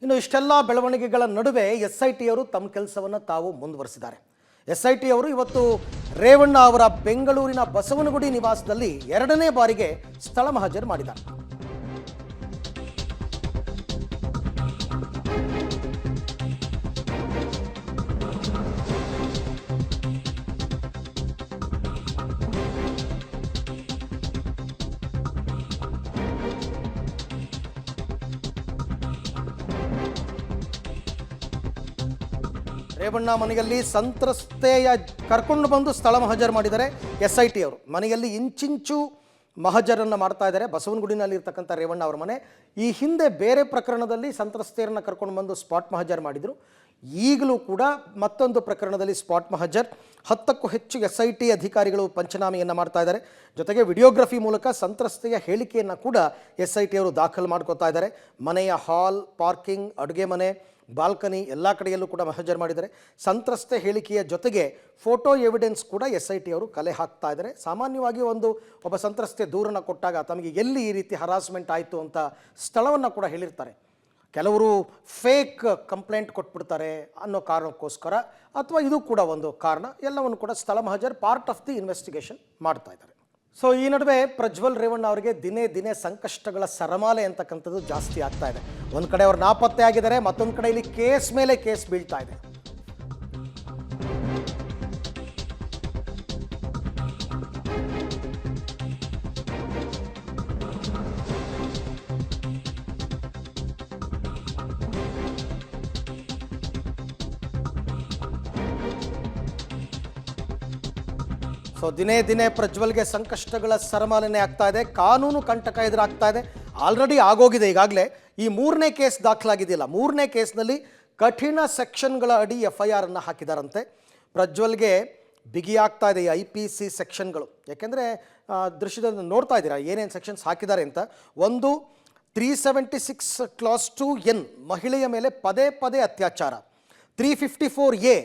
ಇನ್ನು ಇಷ್ಟೆಲ್ಲ ಬೆಳವಣಿಗೆಗಳ ನಡುವೆ SIT ಅವರು ತಮ್ಮ ಕೆಲಸವನ್ನು ತಾವು ಮುಂದುವರಿಸಿದ್ದಾರೆ. SIT ಅವರು ಇವತ್ತು ರೇವಣ್ಣ ಅವರ ಬೆಂಗಳೂರಿನ ಬಸವನಗುಡಿ ನಿವಾಸದಲ್ಲಿ ಎರಡನೇ ಬಾರಿಗೆ ಸ್ಥಳ ಮಹಜರು ಮಾಡಿದ್ದಾರೆ. ರೇವಣ್ಣ ಮನೆಯಲ್ಲಿ ಸಂತ್ರಸ್ತೆಯ ಕರ್ಕೊಂಡು ಬಂದು ಸ್ಥಳ ಮಹಜರು ಮಾಡಿದ್ದಾರೆ SIT ಅವರು. ಮನೆಯಲ್ಲಿ ಇಂಚಿಂಚು ಮಹಜರನ್ನು ಮಾಡ್ತಾ ಇದ್ದಾರೆ. ಬಸವನಗುಡಿನಲ್ಲಿ ಇರ್ತಕ್ಕಂಥ ರೇವಣ್ಣ ಅವರ ಮನೆ. ಈ ಹಿಂದೆ ಬೇರೆ ಪ್ರಕರಣದಲ್ಲಿ ಸಂತ್ರಸ್ತೆಯರನ್ನು ಕರ್ಕೊಂಡು ಬಂದು ಸ್ಪಾಟ್ ಮಹಜರು ಮಾಡಿದರು. ಈಗಲೂ ಕೂಡ ಮತ್ತೊಂದು ಪ್ರಕರಣದಲ್ಲಿ ಸ್ಪಾಟ್ ಮಹಜರ್. 10ಕ್ಕೂ ಹೆಚ್ಚು SIT ಅಧಿಕಾರಿಗಳು ಪಂಚನಾಮೆಯನ್ನು ಮಾಡ್ತಾ ಇದ್ದಾರೆ. ಜೊತೆಗೆ ವಿಡಿಯೋಗ್ರಫಿ ಮೂಲಕ ಸಂತ್ರಸ್ತೆಯ ಹೇಳಿಕೆಯನ್ನು ಕೂಡ SIT ಅವರು ದಾಖಲು ಮಾಡ್ಕೋತಾ ಇದ್ದಾರೆ. ಮನೆಯ ಹಾಲ್, ಪಾರ್ಕಿಂಗ್, ಅಡುಗೆ ಮನೆ, ಬಾಲ್ಕನಿ ಎಲ್ಲ ಕಡೆಯಲ್ಲೂ ಕೂಡ ಮಹಜರ್ ಮಾಡಿದ್ದಾರೆ. ಸಂತ್ರಸ್ತೆ ಹೇಳಿಕೆಯ ಜೊತೆಗೆ ಫೋಟೋ ಎವಿಡೆನ್ಸ್ ಕೂಡ SIT ಅವರು ಕಲೆ ಹಾಕ್ತಾ ಇದ್ದಾರೆ. ಸಾಮಾನ್ಯವಾಗಿ ಒಬ್ಬ ಸಂತ್ರಸ್ತೆ ದೂರನ್ನು ಕೊಟ್ಟಾಗ ತಮಗೆ ಎಲ್ಲಿ ಈ ರೀತಿ ಹರಾಸ್ಮೆಂಟ್ ಆಯಿತು ಅಂತ ಸ್ಥಳವನ್ನು ಕೂಡ ಹೇಳಿರ್ತಾರೆ. ಕೆಲವರು ಫೇಕ್ ಕಂಪ್ಲೇಂಟ್ ಕೊಟ್ಬಿಡ್ತಾರೆ ಅನ್ನೋ ಕಾರಣಕ್ಕೋಸ್ಕರ, ಅಥವಾ ಇದು ಕೂಡ ಒಂದು ಕಾರಣ. ಎಲ್ಲವನ್ನು ಕೂಡ ಸ್ಥಳ ಮಹಜರ್ ಪಾರ್ಟ್ ಆಫ್ ದಿ ಇನ್ವೆಸ್ಟಿಗೇಷನ್ ಮಾಡ್ತಾ ಇದ್ದಾರೆ. ಸೊ ಈ ನಡುವೆ ಪ್ರಜ್ವಲ್ ರೇವಣ್ಣ ಅವರಿಗೆ ದಿನೇ ದಿನೇ ಸಂಕಷ್ಟಗಳ ಸರಮಾಲೆ ಅಂತಕ್ಕಂಥದ್ದು ಜಾಸ್ತಿ ಆಗ್ತಾ ಇದೆ. ಒಂದು ಕಡೆ ಅವರು ನಾಪತ್ತೆ ಆಗಿದ್ದಾರೆ, ಮತ್ತೊಂದು ಕಡೆ ಇಲ್ಲಿ ಕೇಸ್ ಮೇಲೆ ಕೇಸ್ ಬೀಳ್ತಾ ಇದೆ. ಸೊ ದಿನೇ ದಿನೇ ಪ್ರಜ್ವಲ್ಗೆ ಸಂಕಷ್ಟಗಳ ಸರಮಾಲೆನೇ ಆಗ್ತಾ ಇದೆ. ಕಾನೂನು ಕಂಟಕ ಎದುರಾಗ್ತಾ ಇದೆ. ಆಲ್ರೆಡಿ ಆಗೋಗಿದೆ. ಈಗಾಗಲೇ ಈ 3ನೇ ಕೇಸ್ ದಾಖಲಾಗಿದೆಯಲ್ಲ, 3ನೇ ಕೇಸ್ನಲ್ಲಿ ಕಠಿಣ ಸೆಕ್ಷನ್ಗಳ ಅಡಿ FIR ಅನ್ನು ಹಾಕಿದಾರಂತೆ. ಪ್ರಜ್ವಲ್ಗೆ ಬಿಗಿಯಾಗ್ತಾ ಇದೆ ಈ IPC ಸೆಕ್ಷನ್ಗಳು. ಯಾಕೆಂದರೆ ದೃಶ್ಯದಲ್ಲಿ ನೋಡ್ತಾ ಇದ್ದೀರಾ ಏನೇನು ಸೆಕ್ಷನ್ಸ್ ಹಾಕಿದ್ದಾರೆ ಅಂತ. ಒಂದು 376 ಕ್ಲಾಸ್ 2N ಮಹಿಳೆಯ ಮೇಲೆ ಪದೇ ಪದೇ ಅತ್ಯಾಚಾರ, 354A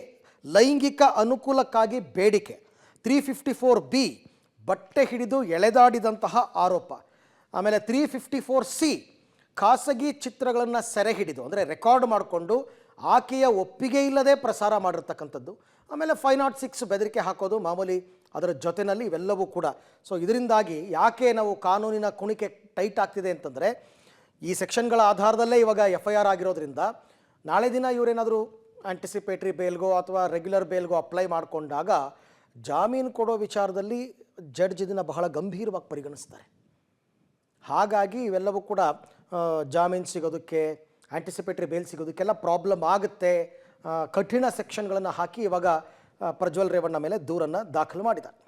ಲೈಂಗಿಕ ಅನುಕೂಲಕ್ಕಾಗಿ ಬೇಡಿಕೆ, 354B ಬಟ್ಟೆ ಹಿಡಿದು ಎಳೆದಾಡಿದಂತಹ ಆರೋಪ, ಆಮೇಲೆ 354C ಖಾಸಗಿ ಚಿತ್ರಗಳನ್ನು ಸೆರೆ ಹಿಡಿದು ಅಂದರೆ ರೆಕಾರ್ಡ್ ಮಾಡಿಕೊಂಡು ಆಕೆಯ ಒಪ್ಪಿಗೆ ಇಲ್ಲದೆ ಪ್ರಸಾರ ಮಾಡಿರ್ತಕ್ಕಂಥದ್ದು, ಆಮೇಲೆ 506 ಬೆದರಿಕೆ ಹಾಕೋದು ಮಾಮೂಲಿ ಅದರ ಜೊತೆಯಲ್ಲಿ ಇವೆಲ್ಲವೂ ಕೂಡ. ಸೊ ಇದರಿಂದಾಗಿ ಯಾಕೆ ನಾವು ಕಾನೂನಿನ ಕುಣಿಕೆ ಟೈಟ್ ಆಗ್ತಿದೆ ಅಂತಂದರೆ, ಈ ಸೆಕ್ಷನ್ಗಳ ಆಧಾರದಲ್ಲೇ ಇವಾಗ FIR ಆಗಿರೋದ್ರಿಂದ ನಾಳೆ ದಿನ ಇವರೇನಾದರೂ ಆಂಟಿಸಿಪೇಟ್ರಿ ಬೇಲ್ಗೋ ಅಥವಾ ರೆಗ್ಯುಲರ್ ಬೇಲ್ಗೋ ಅಪ್ಲೈ ಮಾಡಿಕೊಂಡಾಗ ಜಾಮೀನು ಕೊಡೋ ವಿಚಾರದಲ್ಲಿ ಜಡ್ಜ್ ಇದನ್ನು ಬಹಳ ಗಂಭೀರವಾಗಿ ಪರಿಗಣಿಸ್ತಾರೆ. ಹಾಗಾಗಿ ಇವೆಲ್ಲವೂ ಕೂಡ ಜಾಮೀನು ಸಿಗೋದಕ್ಕೆ, ಆಂಟಿಸಿಪೇಟ್ರಿ ಬೇಲ್ ಸಿಗೋದಕ್ಕೆಲ್ಲ ಪ್ರಾಬ್ಲಮ್ ಆಗುತ್ತೆ. ಕಠಿಣ ಸೆಕ್ಷನ್ಗಳನ್ನು ಹಾಕಿ ಇವಾಗ ಪ್ರಜ್ವಲ್ ರೇವಣ್ಣ ಮೇಲೆ ದೂರನ್ನು ದಾಖಲು ಮಾಡಿದ್ದಾರೆ.